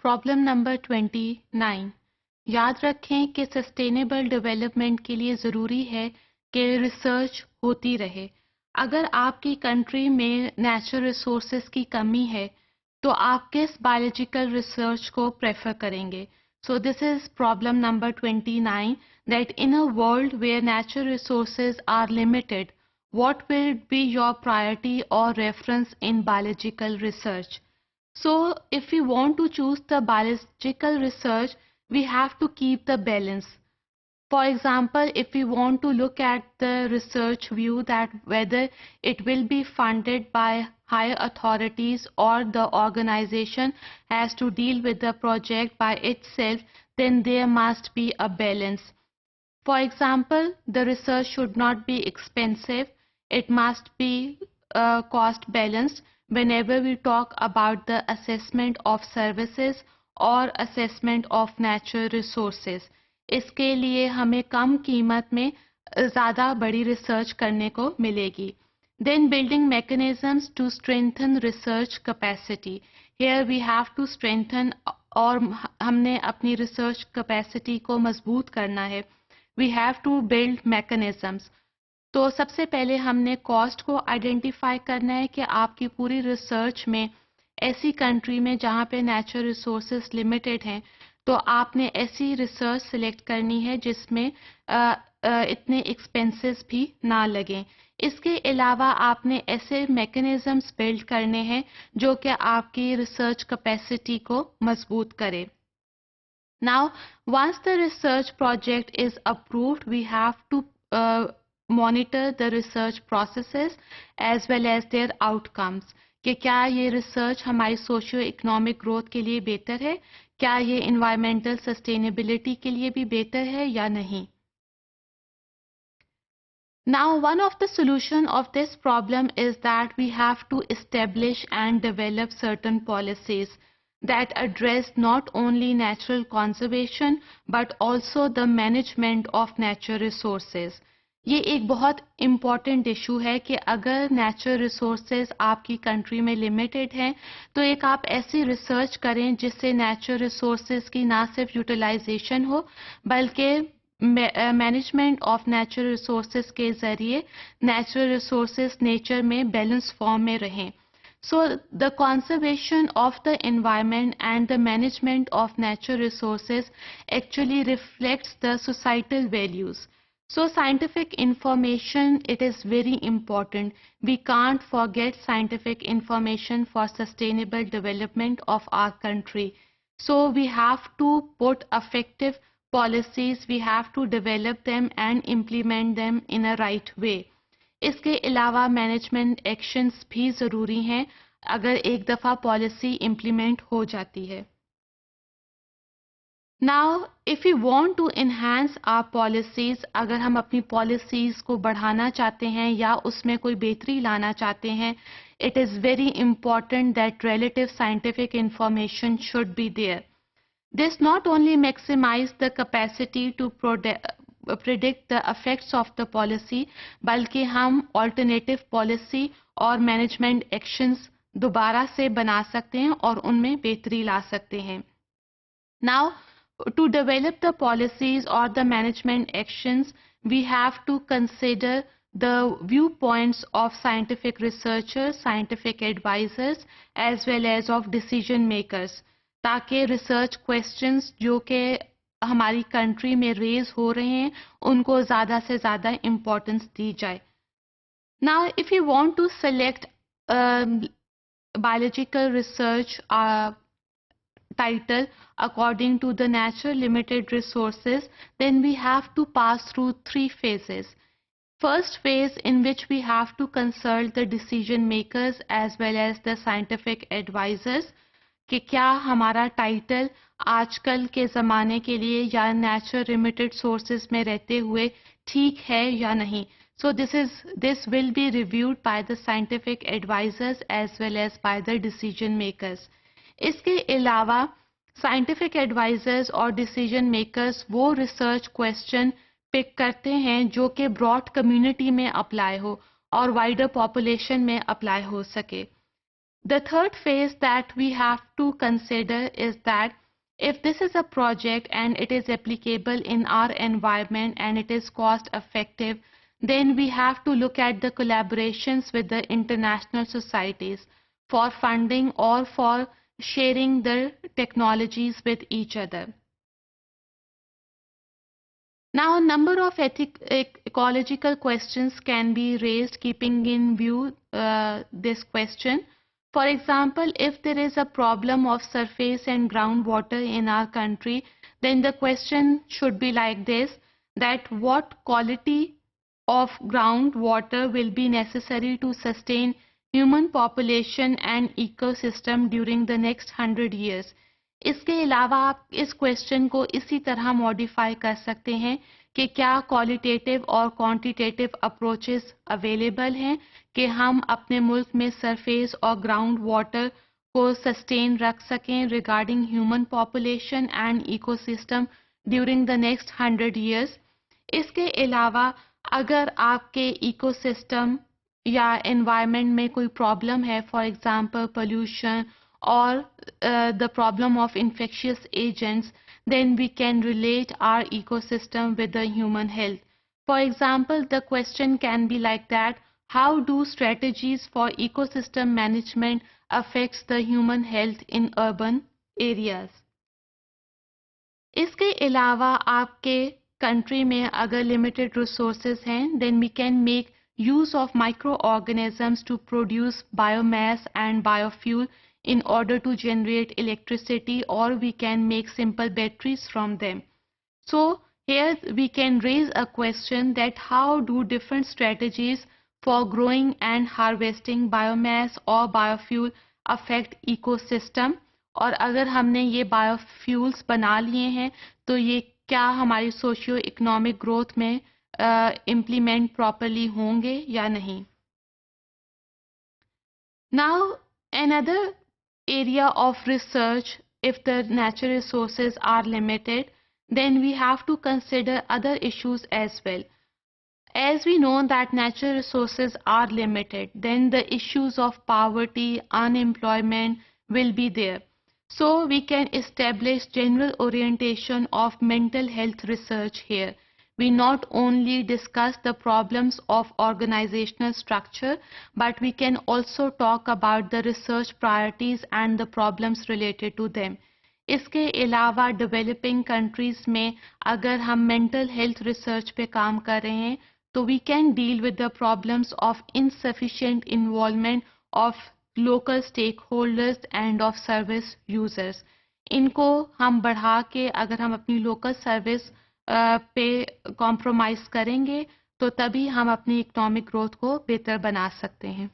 Problem number 29। याद रखें कि सस्टेनेबल डेवलपमेंट के लिए ज़रूरी है कि रिसर्च होती रहे। अगर आपकी कंट्री में नेचुरल रिसोर्सेज की कमी है तो आप किस बायोलॉजिकल रिसर्च को प्रेफर करेंगे? So this is problem number 29, that in a world where natural resources are limited, what will be your priority or reference in biological research? So if we want to choose the biological research, we have to keep the balance. For example, if we want to look at the research view that whether it will be funded by higher authorities or the organization has to deal with the project by itself, then there must be a balance. For example, the research should not be expensive. It must be cost balanced whenever we talk about the assessment of services or assessment of natural resources. इसके लिए हमें कम कीमत में ज़्यादा बड़ी research करने को मिलेगी. Then building mechanisms to strengthen research capacity. Here we have to strengthen और हमने अपनी रिसर्च कैपेसिटी को मजबूत करना है. We have to build mechanisms. तो सबसे पहले हमने कॉस्ट को आइडेंटिफाई करना है कि आपकी पूरी रिसर्च में ऐसी कंट्री में जहाँ पे नेचुरल रिसोर्सेज लिमिटेड हैं तो आपने ऐसी रिसर्च सिलेक्ट करनी है जिसमें इतने एक्सपेंसेस भी ना लगें. इसके अलावा आपने ऐसे मैकेनिज्म्स बिल्ड करने हैं जो कि आपकी रिसर्च कैपेसिटी को मजबूत करे. Now, once the research project is approved, we have to monitor the research processes as well as their outcomes. कि क्या ये रिसर्च हमारी सोशियो इकोनॉमिक ग्रोथ के लिए बेहतर है, क्या ये इन्वायरमेंटल सस्टेनेबिलिटी के लिए भी बेहतर है या नहीं. Now, one of the solution of this problem is that we have to establish and develop certain policies that address not only natural conservation but also the management of natural resources. ये एक बहुत important issue है कि अगर natural resources आपकी country में limited हैं तो एक आप ऐसी रिसर्च करें जिससे नेचुरल रिसोर्सेज की ना सिर्फ यूटिलाइजेशन हो बल्कि मैनेजमेंट ऑफ नेचुरल रिसोर्सेज के ज़रिए नेचुरल रिसोर्सेज नेचर में बैलेंस फॉर्म में रहें. So the conservation of the environment and the management of natural resources actually reflects the societal values. So scientific information, it is very important. We can't forget scientific information for sustainable development of our country. So we have to put effective policies, we have to develop them and implement them in a right way. इसके अलावा management actions भी ज़रूरी हैं अगर एक दफ़ा policy implement हो जाती है. Now if you want to enhance our policies, अगर हम अपनी पॉलिसीज़ को बढ़ाना चाहते हैं या उसमें कोई बेहतरी लाना चाहते हैं, it is very important that relative scientific information should be there. This not only maximize the capacity to predict the effects of the policy, बल्कि हम alternative policy और management actions दोबारा से बना सकते हैं और उनमें बेहतरी ला सकते हैं. Now, to develop the policies or the management actions, we have to consider the viewpoints of scientific researchers, scientific advisors, as well as of decision makers, ताकि research questions जो कि हमारी कंट्री में रेज हो रहे हैं उनको ज़्यादा से ज़्यादा इम्पोर्टेंस दी जाए. Now if you want to select biological research title according to the natural limited resources, then we have to pass through 3 phases. First phase, in which we have to consult the decision makers as well as the scientific advisors कि क्या हमारा title आजकल के ज़माने के लिए या natural limited sources में रहते हुए ठीक है या नहीं. So this will be reviewed by the scientific advisors as well as by the decision makers. इसके अलावा scientific advisors और decision makers वो research question पिक करते हैं जो कि ब्रॉड कम्युनिटी में अप्लाई हो और वाइडर पॉपुलेशन में अप्लाई हो सके. The third phase that we have to consider is that if this is a project and it is applicable in our environment and it is cost effective, then we have to look at the collaborations with the international societies for funding or for sharing the technologies with each other. Now, a number of ecological questions can be raised keeping in view this question. For example, if there is a problem of surface and groundwater in our country, then the question should be like this, that what quality of groundwater will be necessary to sustain human population and ecosystem during the next 100 years. इसके अलावा आप इस question को इसी तरह modify कर सकते हैं कि क्या क्वालिटेटिव और क्वांटिटेटिव अप्रोचेस अवेलेबल हैं कि हम अपने मुल्क में सरफेस और ग्राउंड वाटर को सस्टेन रख सकें regarding human population and ecosystem during the next 100 years. इसके अलावा अगर आपके इकोसिस्टम या एनवायरनमेंट में कोई प्रॉब्लम है, for example pollution or the problem of infectious agents, then we can relate our ecosystem with the human health. For example, the question can be like that, how do strategies for ecosystem management affects the human health in urban areas? इसके अलावा आपके country में अगर limited resources हैं, then we can make use of microorganisms to produce biomass and biofuel in order to generate electricity, or we can make simple batteries from them. So here we can raise a question that how do different strategies for growing and harvesting biomass or biofuel affect ecosystem, और अगर हमने ये biofuels बना लिए हैं तो ये क्या हमारी सोशियो इकोनॉमिक ग्रोथ में implement properly होंगे या नहीं. Now another area of research, if the natural resources are limited, then we have to consider other issues as well. As we know that natural resources are limited, then the issues of poverty, unemployment will be there. So we can establish general orientation of mental health research here. We not only discuss the problems of organizational structure, but we can also talk about the research priorities and the problems related to them. इसके अलावा developing countries में अगर हम mental health research पे काम कर रहे हैं तो we can deal with the problems of insufficient involvement of local stakeholders and of service users. इनको हम बढ़ा के अगर हम अपनी लोकल सर्विस पे कॉम्प्रोमाइज करेंगे तो तभी हम अपनी इकोनॉमिक ग्रोथ को बेहतर बना सकते हैं.